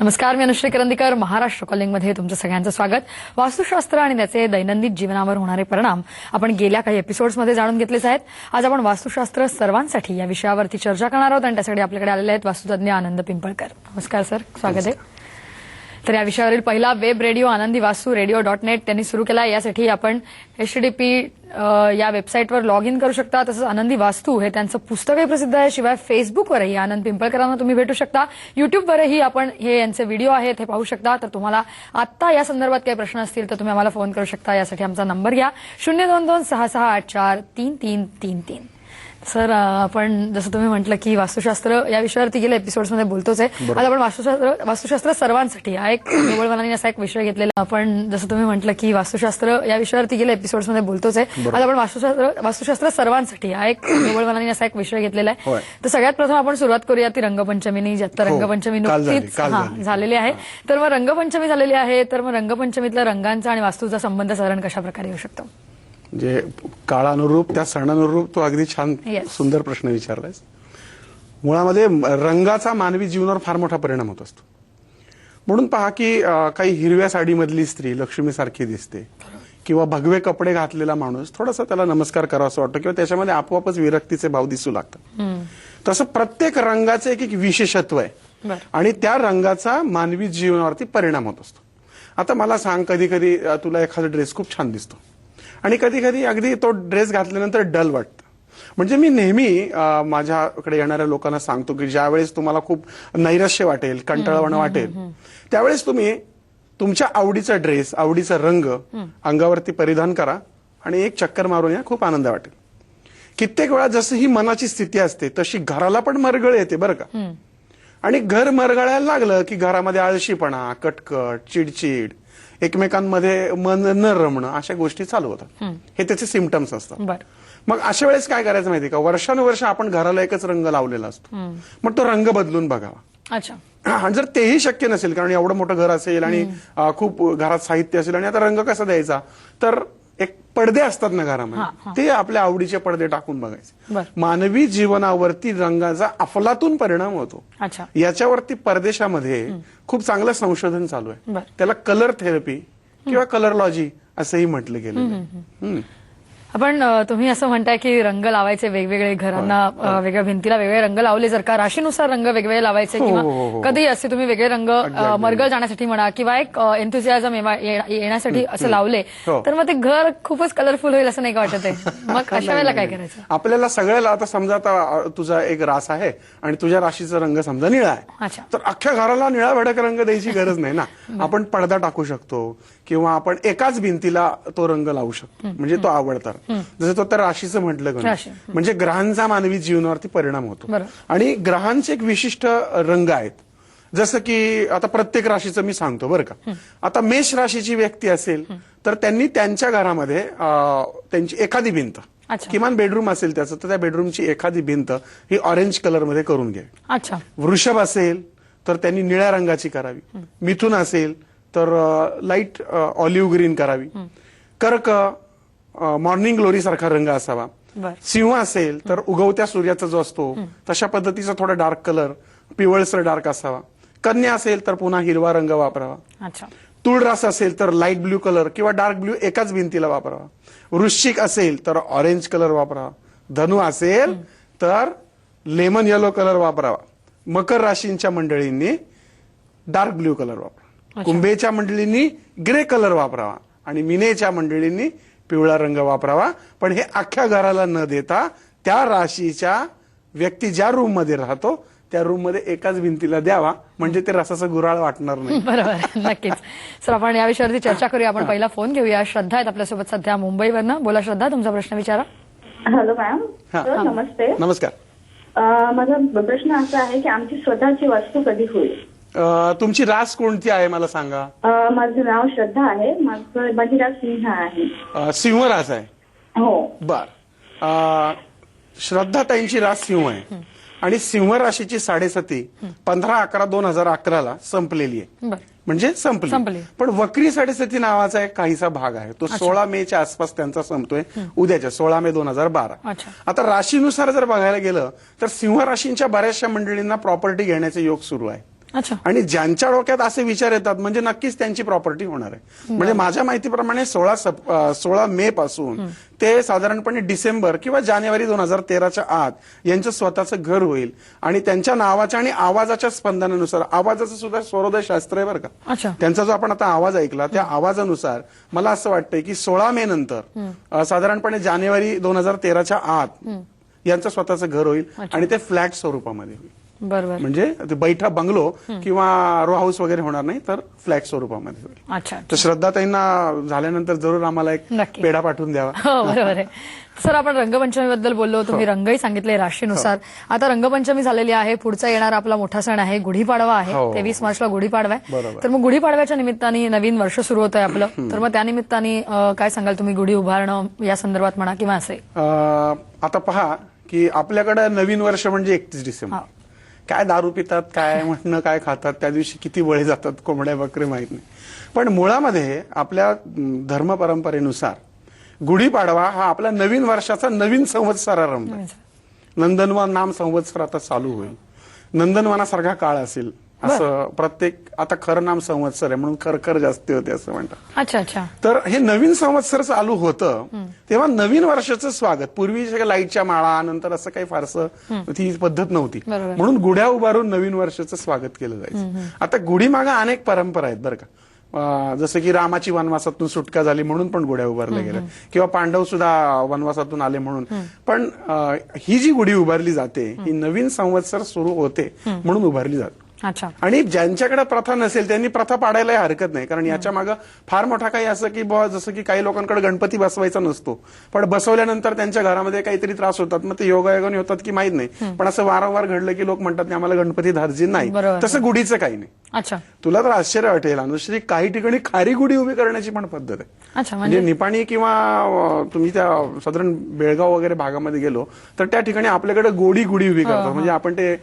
नमस्कार, मी अनुश्री करंदीकर. महाराष्ट्र कॉलिंगमध्ये तुमचं सगळ्यांचं स्वागत. वास्तुशास्त्र आणि त्याचे दैनंदिन जीवनावर होणारे परिणाम आपण गेल्या काही एपिसोड्समध्ये जाणून घेतलेच आहेत. आज आपण वास्तुशास्त्र सर्वांसाठी या विषयावरती चर्चा करणार आहोत आणि त्यासाठी आपल्याकडे आलेले आहेत वास्तुतज्ञ आनंद पिंपळकर. नमस्कार सर, स्वागत आहे. तर या विषयावरील पहिला वेब रेडिओ आनंदी वास्तू radio.net त्यांनी सुरू केला. यासाठी आपण HTTP या वेबसाईटवर लॉग इन करू शकता. तसंच आनंदी वास्तू हे त्यांचं पुस्तकही प्रसिद्ध आहे. शिवाय फेसबुकवरही आनंद पिंपळकरांना तुम्ही भेटू शकता. युट्यूबवरही आपण हे यांचे व्हिडिओ आहेत हे पाहू शकता. तर तुम्हाला आत्ता या संदर्भात काही प्रश्न असतील तर तुम्ही आम्हाला फोन करू शकता. यासाठी आमचा नंबर घ्या 02266843333. सर, आपण जसं तुम्ही म्हटलं की वास्तुशास्त्र या विषयावरती गेल्या एपिसोड्समध्ये बोलतोच आहे. आज आपण वास्तुशास्त्र सर्वांसाठी हा एक निवडवनाने असा एक विषय घेतलेला. आपण जसं तुम्ही म्हटलं की वास्तुशास्त्र या विषयावरती गेल्या एपिसोड्समध्ये बोलतोच आहे. आज आपण वास्तुशास्त्र सर्वांसाठी हा एक निवडवनाने असा एक विषय घेतलेला आहे. तर सगळ्यात प्रथम आपण सुरुवात करूया ती रंगपंचमीनी. आता रंगपंचमी नुकतीच झालेली आहे. तर मग रंगपंचमी झालेली आहे, तर मग रंगपंचमीतल्या रंगांचा आणि वास्तूचा संबंध साधारण कशा प्रकारे येऊ शकतो? म्हणजे काळानुरूप त्या सणानुरूप तो अगदी छान सुंदर प्रश्न विचारलायस. मुळामध्ये रंगाचा मानवी जीवनावर फार मोठा परिणाम होत असतो. म्हणून पहा की काही हिरव्या साडीमधली स्त्री लक्ष्मीसारखी दिसते किंवा भगवे कपडे घातलेला माणूस थोडासा त्याला नमस्कार करावा असं वाटतं किंवा त्याच्यामध्ये आपोआपच विरक्तीचे भाव दिसू लागतात. तसं प्रत्येक रंगाचं एक विशेषत्व आहे आणि त्या रंगाचा मानवी जीवनावरती परिणाम होत असतो. आता मला सांग, कधी कधी तुला एखादा ड्रेस खूप छान दिसतो आणि कधी कधी अगदी तो ड्रेस घातल्यानंतर डल वाटतं. म्हणजे मी नेहमी माझ्याकडे येणाऱ्या लोकांना सांगतो की ज्यावेळेस तुम्हाला खूप नैराश्य वाटेल, कंटाळवाणं वाटेल, त्यावेळेस तुम्ही तुमच्या आवडीचा ड्रेस, आवडीचा रंग अंगावरती परिधान करा आणि एक चक्कर मारून या, खूप आनंद वाटेल. कित्येक वेळा जशी ही मनाची स्थिती असते तशी घराला पण मरगळ येते बरं का. आणि घर मरगळायला लागलं की घरामध्ये आळशीपणा, कटकट, चिडचिड, एकमेकांमध्ये मन न रमणं, अशा गोष्टी चालू होतात. हे त्याचे सिम्पटम्स असतात. मग अशा वेळेस काय करायचं माहिती का, वर्षानुवर्ष आपण घराला एकच रंग लावलेला असतो, मग तो रंग बदलून बघावा. आणि जर तेही शक्य नसेल, कारण एवढं मोठं घर असेल आणि खूप घरात साहित्य असेल आणि आता रंग कसा द्यायचा, तर एक पडदे असतात ना घरामध्ये, ते आपल्या आवडीचे पडदे टाकून बघायचे. मानवी जीवनावरती रंगाचा अफलातून परिणाम होतो. याच्यावरती परदेशामध्ये खूप चांगलं संशोधन चालू आहे. त्याला कलर थेरपी किंवा कलरलॉजी असंही म्हटलं गेलं. आपण तुम्ही असं म्हणताय की रंग लावायचे वेगवेगळे, घरांना वेगळ्या भिंतीला वेगळे रंग लावले, जर का राशीनुसार रंग वेगवेगळे लावायचे किंवा कधी असे तुम्ही वेगळे रंग मरगळ जाण्यासाठी म्हणा किंवा एक एन्थुसियाझम येण्यासाठी असं लावले तर मग ते घर खूपच कलरफुल होईल असं नाही का वाटत आहे? मग अशा वेळेला काय करायचं? आपल्याला सगळ्याला आता समजा आता तुझा एक रास आहे आणि तुझ्या राशीचा रंग समजा निळा आहे, तर अख्ख्या घराला निळा भडक रंग द्यायची गरज नाही ना. आपण पडदा टाकू शकतो किंवा आपण एकाच भिंतीला तो रंग लावू शकतो, म्हणजे तो आवडता. जसं तो तर राशीचं म्हटलं, म्हणजे ग्रहांचा मानवी जीवनावरती परिणाम होतो. आणि ग्रहांचे एक विशिष्ट रंग आहेत. जसं की आता प्रत्येक राशीचं मी सांगतो बरं का. आता मेष राशीची व्यक्ती असेल तर त्यांनी त्यांच्या घरामध्ये त्यांची एखादी भिंत, किमान बेडरूम असेल त्याचं, तर त्या बेडरूमची एखादी भिंत ही ऑरेंज कलरमध्ये करून घ्यावी. वृषभ असेल तर त्यांनी निळ्या रंगाची करावी. मिथुन असेल तर लाईट ऑलिव्ह ग्रीन करावी. कर्क मॉर्निंग ग्लोरी सारखा रंग असावा. सिंह असेल तर उगवत्या सूर्याचा जो असतो तशा पद्धतीचा थोडा डार्क कलर, पिवळसर डार्क असावा. कन्या असेल तर पुन्हा हिरवा रंग वापरावा. तुळ रास असेल तर लाईट ब्ल्यू कलर किंवा डार्क ब्ल्यू एकाच भिंतीला वापरावा. वृश्चिक असेल तर ऑरेंज कलर वापरावा. धनु असेल तर लेमन येलो कलर वापरावा. मकर राशींच्या मंडळींनी डार्क ब्ल्यू कलर वापरावा. कुंभेच्या मंडळींनी ग्रे कलर वापरावा आणि मीनेच्या मंडळींनी पिवळा रंग वापरावा. पण हे अख्ख्या घराला न देता त्या राशीच्या व्यक्ती ज्या रूम मध्ये राहतो त्या रूम मध्ये एकाच भिंतीला द्यावा, म्हणजे ते रसाचं गुराळ वाटणार नाही. बरोबर, नक्कीच. सर, आपण या विषयावरती चर्चा करूया. आपण पहिला फोन घेऊया. श्रद्धा आहेत आपल्यासोबत सध्या मुंबईवरनं. बोला श्रद्धा, तुमचा प्रश्न विचारा. Hello ma'am. नमस्ते. नमस्कार. माझा प्रश्न असा आहे की आमची स्वतःची वास्तू कधी होईल? तुमची रास कोणती आहे मला सांगा. माझं नाव श्रद्धा आहे. माझी रास सिंह आहे. सिंह रास आहे? हो. बर. श्रद्धा ताईंची रास सिंह आहे आणि सिंह राशीची साडेसती 15/11/2011 संपलेली आहे, म्हणजे संपली. पण वक्री साडेसती नावाचा एक काहीसा भाग आहे, तो 16 मेच्या आसपास त्यांचा संपतोय, उद्याच्या 16 मे 2012. आता राशीनुसार जर बघायला गेलं तर सिंह राशींच्या बऱ्याचशा मंडळींना प्रॉपर्टी घेण्याचे योग सुरू आहे. अच्छा. आणि ज्यांच्या डोक्यात असे विचार येतात म्हणजे नक्कीच त्यांची प्रॉपर्टी होणार आहे. म्हणजे माझ्या माहितीप्रमाणे 16 मे पासून ते साधारणपणे डिसेंबर किंवा जानेवारी 2013च्या आत यांचं स्वतःचं घर होईल आणि त्यांच्या नावाच्या आणि आवाजाच्या स्पंदनानुसार, आवाजाचं सुद्धा स्वरोदय शास्त्र आहे बरं का. अच्छा. त्यांचा जो आपण आता आवाज ऐकला त्या आवाजानुसार मला असं वाटतंय की 16 मे नंतर साधारणपणे जानेवारी 2013च्या आत यांचं स्वतःचं घर होईल आणि ते फ्लॅट स्वरूपामध्ये होईल. बरोबर. म्हणजे ते बैठा बंगलो किंवा रो हाऊस वगैरे होणार नाही तर फ्लॅट स्वरूपामध्ये होईल. अच्छा. तर श्रद्धाताईंना झाल्यानंतर जरूर आम्हाला एक नक्की. पेढा पाठवून द्यावा. हो बरोबर आहे. सर, आपण रंगपंचमीबद्दल बोललो, तुम्ही रंगही सांगितले राशीनुसार. आता रंगपंचमी झालेली आहे, पुढचा येणारा आपला मोठा सण आहे गुढीपाडवा आहे. 23 मार्चला गुढीपाडवा आहे. बरोबर. तर मग गुढीपाडव्याच्या निमित्ताने नवीन वर्ष सुरू होत आहे आपलं, तर मग त्या निमित्ताने काय सांगाल तुम्ही गुढी उभारणं या संदर्भात म्हणा किंवा असे? आता पहा की आपल्याकडे नवीन वर्ष म्हणजे 31 डिसेंबर. काय दारू पितात, काय म्हणणं, काय खातात, त्या दिवशी किती बळी जातात कोंबड्या बकरे माहित नाही. पण मुळामध्ये आपल्या धर्म परंपरेनुसार गुढीपाडवा हा आपल्या नवीन वर्षाचा नवीन संवत्सर आरंभ आहे. नंदनवन नाम संवत्सर आता चालू होईल. नंदनवनासारखा काळ असेल असं प्रत्येक, आता खरं नाम संवत्सर आहे म्हणून खरखर जास्ती होते असं म्हणतात. अच्छा अच्छा. तर हे नवीन संवत्सर चालू होतं तेव्हा नवीन वर्षाचं स्वागत, पूर्वी लाईटच्या माळा नंतर असं काही फारसं ती पद्धत नव्हती, म्हणून गुढ्या उभारून नवीन वर्षाचं स्वागत केलं जायचं. आता गुढीमागे अनेक परंपरा आहेत बरं का. जसं की रामाची वनवासातून सुटका झाली म्हणून पण गुढ्या उभारल्या गेल्या, किंवा पांडव सुद्धा वनवासातून आले म्हणून. पण ही जी गुढी उभारली जाते ही नवीन संवत्सर सुरू होते म्हणून उभारली जाते. अच्छा. आणि ज्यांच्याकडे प्रथा नसेल त्यांनी प्रथा पाडायला हरकत नाही, कारण याच्या मागे फार मोठा काही असं की जसं की काही लोकांकडे गणपती बसवायचा नसतो, पण बसवल्यानंतर त्यांच्या घरामध्ये काहीतरी त्रास होतात, मग ते योगायोगाने होतात की माहित नाही, पण असं वारंवार घडलं की लोक म्हणतात की आम्हाला गणपती धार्जिन नाही. तसं गुढीचं काही नाही. अच्छा. तुला तर आश्चर्य वाटेल अनुश्री, काही ठिकाणी खारी गुढी उभी करण्याची पण पद्धत आहे. अच्छा. म्हणजे निपाणी किंवा तुम्ही त्या साधारण बेळगाव वगैरे भागामध्ये गेलो तर त्या ठिकाणी आपल्याकडे गोडी गुढी उभी करतात. म्हणजे आपण ते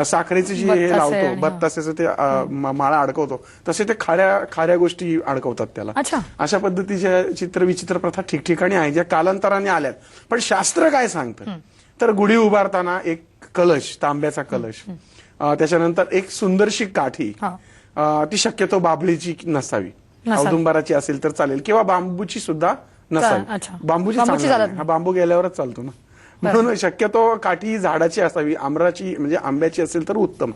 साखरेची जी हे लावतो बत्तासेचं ते माळा अडकवतो तसे ते खाऱ्या गोष्टी अडकवतात त्याला. अशा पद्धतीच्या चित्रविचित्र प्रथा ठिकठिकाणी आहे ज्या कालांतराने आल्यात. पण शास्त्र काय सांगतं तर गुढी उभारताना एक कलश, तांब्याचा कलश, त्याच्यानंतर एक सुंदरशी काठी, ती शक्यतो बाभळीची नसावी, औदुंबराची असेल तर चालेल, किंवा बांबूची सुद्धा नसावी. बांबूची चालत, बांबू गेल्यावरच चालतो ना, म्हणून शक्यतो काठी झाडाची असावी, आंब्याची म्हणजे आंब्याची असेल तर उत्तम.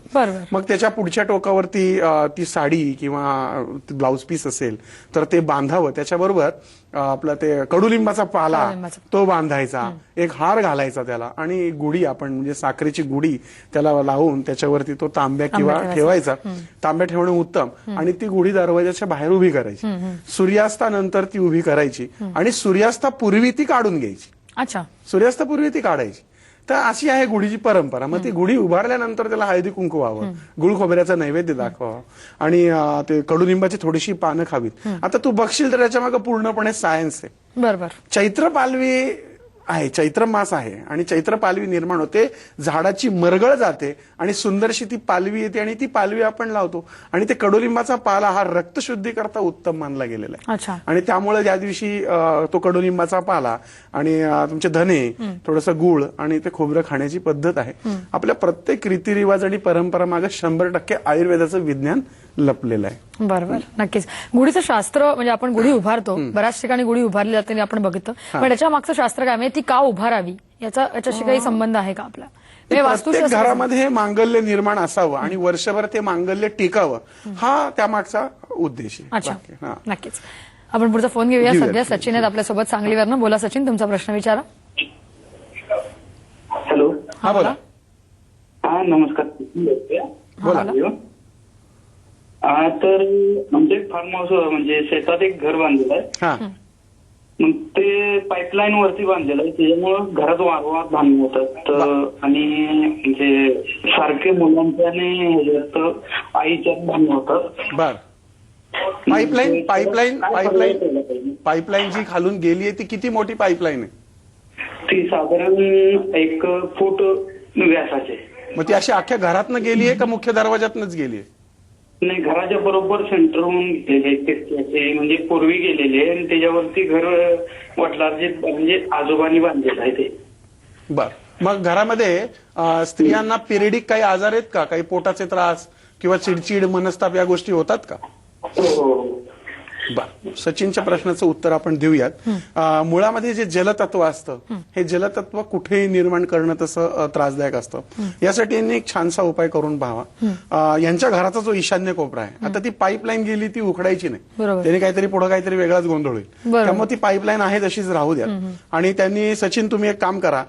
मग त्याच्या पुढच्या टोकावरती ती साडी किंवा ब्लाउज पीस असेल तर ते बांधावं. त्याच्याबरोबर आपला ते कडुलिंबाचा पाला तो बांधायचा, एक हार घालायचा त्याला, आणि गुढी आपण म्हणजे साखरेची गुढी त्याला लावून त्याच्यावरती तो तांब्या किंवा ठेवायचा. तांब्या ठेवणं उत्तम. आणि ती गुढी दरवाजाच्या बाहेर उभी करायची. सूर्यास्तानंतर ती उभी करायची आणि सूर्यास्तापूर्वी ती काढून घ्यायची. अच्छा. सूर्यास्तापूर्वी ती काढायची. तर अशी आहे गुढीची परंपरा. मग ती गुढी उभारल्यानंतर त्याला हळदी कुंकू व्हावं, गुळ खोबऱ्याचा नैवेद्य दाखवावा आणि ते कडुलिंबाची थोडीशी पानं खावीत. आता तू बघशील तर त्याच्या मागे पूर्णपणे सायन्स आहे. बरोबर. चैत्र पालवी आहे, चैत्र मास आहे आणि चैत्र पालवी निर्माण होते, झाडाची मरगळ जाते आणि सुंदरशी ती पालवी येते आणि ती पालवी आपण लावतो. आणि ते कडुलिंबाचा पाला हा रक्तशुद्धी करता उत्तम मानला गेलेला आहे. आणि त्यामुळे ज्या दिवशी तो कडुलिंबाचा पाला आणि तुमचे धने, थोडंसं गुळ आणि ते खोबरं खाण्याची पद्धत आहे. आपल्या प्रत्येक रीतिरिवाज आणि परंपरा मागे 100% आयुर्वेदाचं विज्ञान लपलेलं आहे. बरोबर. नक्कीच. गुढीचं शास्त्र म्हणजे आपण गुढी उभारतो, बऱ्याच ठिकाणी गुढी उभारली जाते आपण बघितलं, पण याच्या मागचं शास्त्र काय, म्हणजे ती का उभारावी याच्याशी काही संबंध आहे का आपला? प्रत्येक घरामध्ये मांगल्य निर्माण असावं आणि वर्षभर ते मांगल्य टिकावं हा त्यामागचा उद्देश आहे. अच्छा. नक्कीच. आपण पुढचा फोन घेऊया. सध्या सचिन आहेत आपल्यासोबत सांगलीवरनं. बोला सचिन, तुमचा प्रश्न विचारा. हॅलो. हा बोला. हा नमस्कार. बोला. तर म्हणजे फार्म हाऊस म्हणजे शेतात एक घर बांधलेलं आहे. मग ते पाईपलाईन वरती बांधलेलं आहे, त्याच्यामुळं घरात वारंवार भांडण होतात आणि म्हणजे सारखे मुलांच्या आणि आईच्या भांडण होतात. बर. पाईपलाईन जी खालून गेली आहे ती किती मोठी पाईपलाईन आहे? ती साधारण 1 फूट व्यासाची. मग ती अशी अख्ख्या घरातनं गेली आहे का मुख्य दरवाजातनच गेली आहे? नाही, घराच्या बरोबर सेंटरहून गेलेले, म्हणजे पूर्वी गेलेले आणि त्याच्यावरती घर वडिलांचे म्हणजे आजोबांनी बांधलेलं आहे ते. बर. मग घरामध्ये स्त्रियांना पिरियडिक काही आजार आहेत का, काही पोटाचे त्रास किंवा चिडचिड मनस्ताप या गोष्टी होतात का? बर, सचिनच्या प्रश्नाचं उत्तर आपण देऊयात. मुळामध्ये जे जलतत्व असतं हे जलतत्व कुठेही निर्माण करणं तसं त्रासदायक असतं. यासाठी यांनी एक छानसा उपाय करून पाहावा. यांच्या घराचा जो ईशान्य कोपरा आहे, आता ती पाईपलाईन गेली ती उखडायची नाही, त्याने काहीतरी पुढे काहीतरी वेगळाच गोंधळ होईल. त्यामुळे ती पाईपलाईन आहे तशीच राहू द्या. आणि त्यांनी सचिन तुम्ही एक काम करा,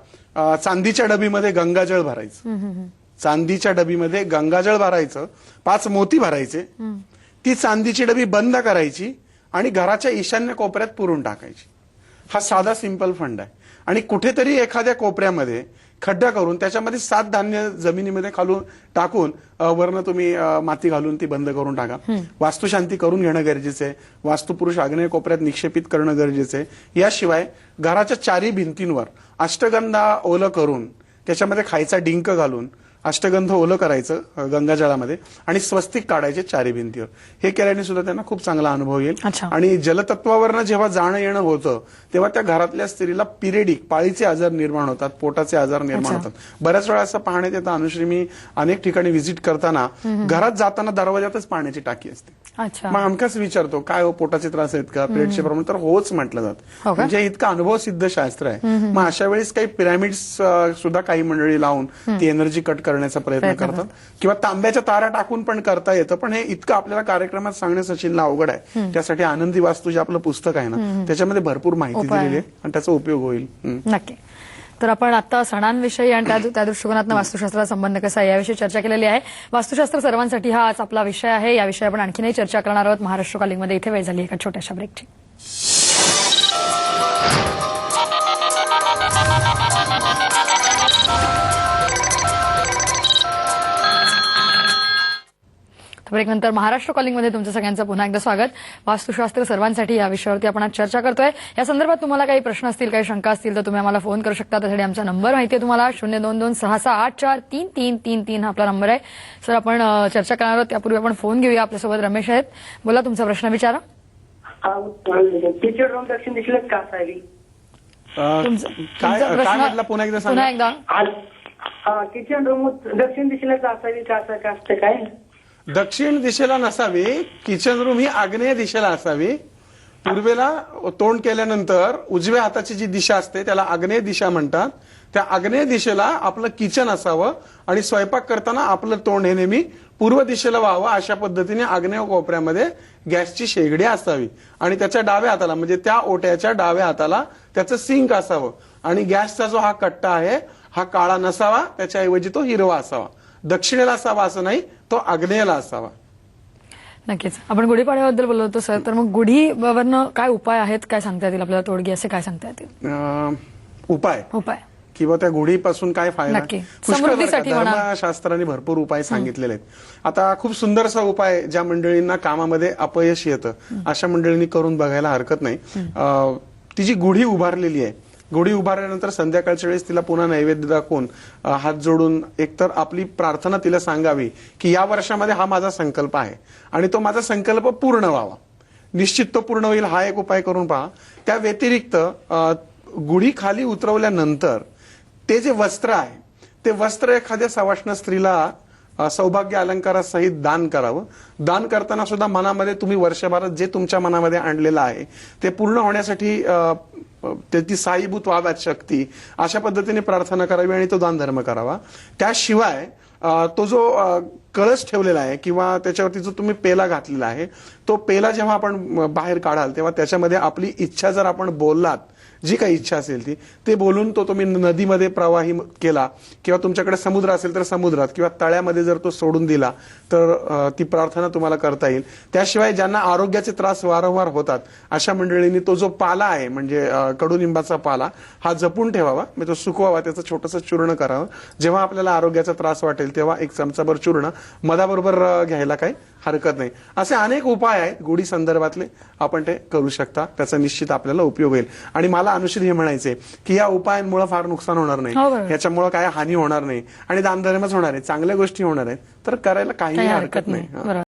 चांदीच्या डबीमध्ये गंगाजळ भरायचं. चांदीच्या डबीमध्ये गंगाजळ भरायचं, 5 मोती भरायचे, ती चांदीची डबी बंद करायची आणि घराच्या ईशान्य कोपऱ्यात पुरून टाकायची. हा साधा सिंपल फंड आहे. आणि कुठेतरी एखाद्या कोपऱ्यामध्ये खड्डा करून त्याच्यामध्ये 7 धान्य जमिनीमध्ये खालून टाकून वरनं तुम्ही माती घालून ती बंद करून टाका. वास्तुशांती करून घेणं गरजेचं आहे. वास्तुपुरुष आग्नेय कोपऱ्यात निक्षेपित करणं गरजेचं आहे. याशिवाय घराच्या 4ही भिंतींवर अष्टगंधा ओलं करून त्याच्यामध्ये खायचा डिंक घालून अष्टगंध ओलं करायचं गंगाजळामध्ये आणि स्वस्तिक काढायचे 4ही भिंतीवर. हे केल्याने सुद्धा त्यांना खूप चांगला अनुभव येईल. आणि जलतत्वावरनं जेव्हा जाणं येणं होतं तेव्हा त्या घरातल्या स्त्रीला पिरियडिक पाळीचे आजार निर्माण होतात, पोटाचे आजार निर्माण होतात. बऱ्याच वेळा असं पाहण्यात येतं, अनुश्री मी अनेक ठिकाणी व्हिजिट करताना घरात जाताना दरवाजातच पाण्याची टाकी असते. मग हमखास विचारतो काय हो, पोटाचे त्रास आहेत का, पेटचे प्रमाण, तर होच म्हटलं जातं. म्हणजे इतकं अनुभव सिद्ध शास्त्र आहे. मग अशा वेळेस काही पिरॅमिड्स सुद्धा काही मंडळी लावून ती एनर्जी कट करण्याचा प्रयत्न करतात किंवा तांब्याच्या तारा टाकून पण करता येतं. पण हे इतकं आपल्याला कार्यक्रमात सांगणं सचिनला अवघड आहे. त्यासाठी आनंदी वास्तू जे आपलं पुस्तक आहे ना त्याच्यामध्ये भरपूर माहिती दिलेली आहे आणि त्याचा उपयोग होईल. नक्की. तर आपण आता सणांविषयी आणि त्या दृष्टिकोनातून वास्तुशास्त्राचा संबंध कसा आहे याविषयी चर्चा केलेली आहे. वास्तुशास्त्र सर्वांसाठी हा आज आपला विषय आहे. याविषयी आपण आणखीनही चर्चा करणार आहोत महाराष्ट्र कॉलिंगमध्ये. इथे वेळ झाली एका छोट्याशा ब्रेकची. ब्रेकनंतर महाराष्ट्र कॉलिंगमध्ये तुमचं सगळ्यांचं पुन्हा एकदा स्वागत. वास्तुशास्त्र सर्वांसाठी या विषयावरती आपण आज चर्चा करतोय. या संदर्भात तुम्हाला काही प्रश्न असतील, काही शंका असतील तर तुम्ही आम्हाला फोन करू शकता. त्यासाठी आमचा नंबर माहिती आहे तुम्हाला, 02266843333 हा आपला नंबर आहे. सर, आपण चर्चा करणार आहोत त्यापूर्वी आपण फोन घेऊया. आपल्यासोबत रमेश आहेत. बोला, तुमचा प्रश्न विचारा. किचन रूम दक्षिण दिशेलाच का असावी? काय म्हटलं पुन्हा एकदा सांगा. किचन रूम दक्षिण दिशेलाच असावी का, असं का असतं काय? दक्षिण दिशेला नसावी, किचन रूम ही आग्नेय दिशेला असावी. पूर्वेला तोंड केल्यानंतर उजव्या हाताची जी दिशा असते त्याला आग्नेय दिशा म्हणतात. त्या आग्नेय दिशेला आपलं किचन असावं आणि स्वयंपाक करताना आपलं तोंड हे नेहमी पूर्व दिशेला व्हावं. अशा पद्धतीने आग्नेय कोपऱ्यामध्ये गॅसची शेगडी असावी आणि त्याच्या डाव्या हाताला म्हणजे त्या ओट्याच्या डाव्या हाताला त्याचं सिंक असावं. आणि गॅसचा जो हा कट्टा आहे हा काळा नसावा, त्याच्याऐवजी तो हिरवा असावा. दक्षिणेला असावा असं नाही, तो आग्नेयला असावा. नक्कीच. आपण गुढीपाडव्याबद्दल बोललो होतो सर, तर मग गुढीवरनं काय उपाय आहेत, काय सांगता येतील आपल्याला, तोडगी असे काय सांगता येतील? उपाय किंवा त्या गुढीपासून काय फायदा? धर्मशास्त्राने भरपूर उपाय सांगितलेले आहेत. आता खूप सुंदरसा उपाय ज्या मंडळींना कामामध्ये अपयश येतं अशा मंडळींनी करून बघायला हरकत नाही. ती जी गुढी उभारलेली आहे, गुढी उभारल्यानंतर संध्याकाळच्या वेळेस तिला पुन्हा नैवेद्य दाखवून हात जोडून एकतर आपली प्रार्थना तिला सांगावी की या वर्षामध्ये हा माझा संकल्प आहे आणि तो माझा संकल्प पूर्ण व्हावा. निश्चित तो पूर्ण होईल. हा एक उपाय करून पहा. त्या व्यतिरिक्त गुढी खाली उतरवल्यानंतर ते जे वस्त्र आहे ते वस्त्र एखाद्या सवाष्ण स्त्रीला सौभाग्य अलंकारासहित दान करावं. दान करताना सुद्धा मनामध्ये तुम्ही वर्षभरात जे तुमच्या मनामध्ये आणलेलं आहे ते पूर्ण होण्यासाठी ती साईभूत व्हाव्यात शक्ती, अशा पद्धतीने प्रार्थना करावी आणि तो दान धर्म करावा. त्याशिवाय तो जो कळस ठेवलेला आहे किंवा त्याच्यावरती जो तुम्ही पेला घातलेला आहे तो पेला जेव्हा आपण बाहेर काढाल तेव्हा त्याच्यामध्ये आपली इच्छा जर आपण बोललात, जी काही इच्छा असेल ते बोलून तो तुम्ही नदीमध्ये प्रवाही केला किंवा तुमच्याकडे समुद्र असेल तर समुद्रात किंवा तळ्यामध्ये जर तो सोडून दिला तर ती प्रार्थना तुम्हाला करता येईल. त्याशिवाय ज्यांना आरोग्याचे त्रास वारंवार होतात अशा मंडळींनी तो जो पाला आहे म्हणजे कडुलिंबाचा पाला हा जपून ठेवावा, म्हणजे तो सुकवावा, त्याचं छोटंसं चूर्ण करावं. जेव्हा आपल्याला आरोग्याचा त्रास वाटेल तेव्हा एक चमचाभर चूर्ण मधाबरोबर घ्यायला काही हरकत नाही. असे अनेक उपाय आहेत गुढी संदर्भातले, आपण ते करू शकता. त्याचा निश्चित आपल्याला उपयोग होईल. आणि मला अनुश्री हे म्हणायचे की या उपायांमुळे फार नुकसान होणार नाही, याच्यामुळे काय हानी होणार नाही आणि दानधर्मच होणार आहे, चांगल्या गोष्टी होणार आहेत, तर करायला काही हरकत नाही.